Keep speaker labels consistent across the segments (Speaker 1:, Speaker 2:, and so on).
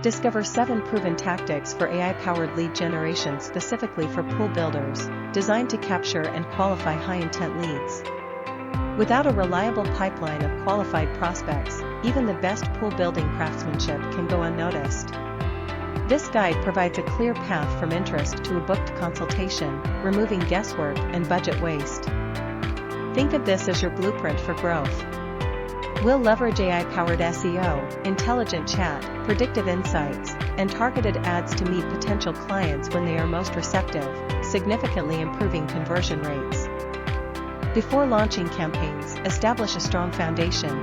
Speaker 1: Discover 7 proven tactics for AI-powered lead generation specifically for pool builders, designed to capture and qualify high-intent leads. Without a reliable pipeline of qualified prospects, even the best pool building craftsmanship can go unnoticed. This guide provides a clear path from interest to a booked consultation, removing guesswork and budget waste. Think of this as your blueprint for growth. We'll leverage AI-powered SEO, intelligent chat, predictive insights, and targeted ads to meet potential clients when they are most receptive, significantly improving conversion rates. Before launching campaigns, establish a strong foundation.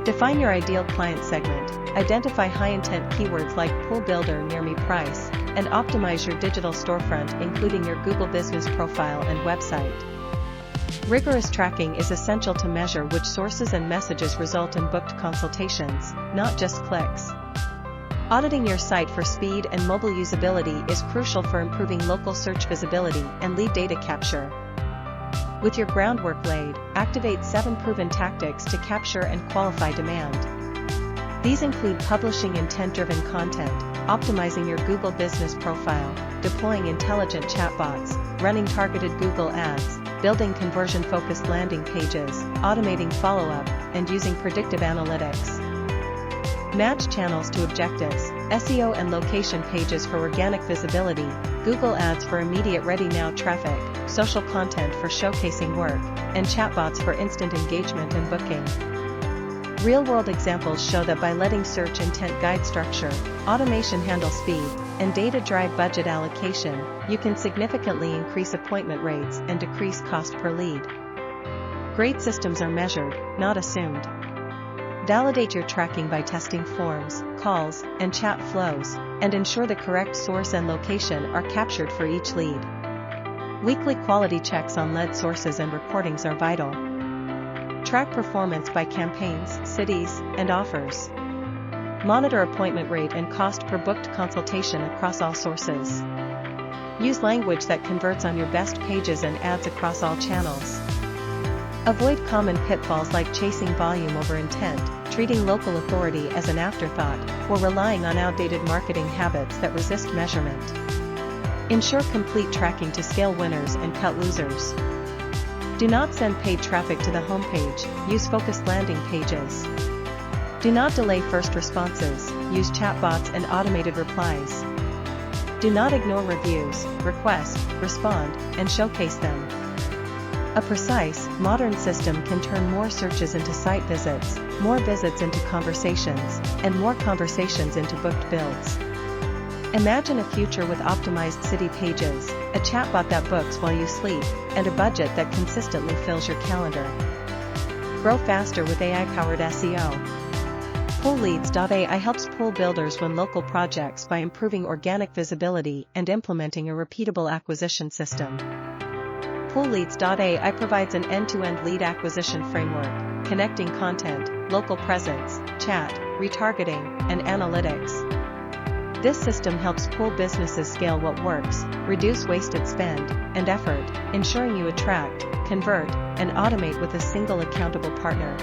Speaker 1: Define your ideal client segment, identify high-intent keywords like pool builder near me price, and optimize your digital storefront including your Google Business profile and website. Rigorous tracking is essential to measure which sources and messages result in booked consultations, not just clicks. Auditing your site for speed and mobile usability is crucial for improving local search visibility and lead data capture. With your groundwork laid, activate 7 proven tactics to capture and qualify demand. These include publishing intent-driven content, optimizing your Google Business profile, deploying intelligent chatbots, running targeted Google ads, building conversion-focused landing pages, automating follow-up, and using predictive analytics. Match channels to objectives, SEO and location pages for organic visibility, Google Ads for immediate ready-now traffic, social content for showcasing work, and chatbots for instant engagement and booking. Real-world examples show that by letting search intent guide structure, automation handle speed, and data drive budget allocation, you can significantly increase appointment rates and decrease cost per lead. Great systems are measured, not assumed. Validate your tracking by testing forms, calls, and chat flows, and ensure the correct source and location are captured for each lead. Weekly quality checks on lead sources and recordings are vital. Track performance by campaigns, cities, and offers. Monitor appointment rate and cost per booked consultation across all sources. Use language that converts on your best pages and ads across all channels. Avoid common pitfalls like chasing volume over intent, treating local authority as an afterthought, or relying on outdated marketing habits that resist measurement. Ensure complete tracking to scale winners and cut losers. Do not send paid traffic to the homepage, use focused landing pages. Do not delay first responses, use chatbots and automated replies. Do not ignore reviews, request, respond, and showcase them. A precise, modern system can turn more searches into site visits, more visits into conversations, and more conversations into booked builds. Imagine a future with optimized city pages, a chatbot that books while you sleep, and a budget that consistently fills your calendar. Grow faster with AI-powered SEO. Poolleads.ai helps pool builders win local projects by improving organic visibility and implementing a repeatable acquisition system. Poolleads.ai provides an end-to-end lead acquisition framework, connecting content, local presence, chat, retargeting, and analytics. This system helps pool businesses scale what works, reduce wasted spend and effort, ensuring you attract, convert, and automate with a single accountable partner.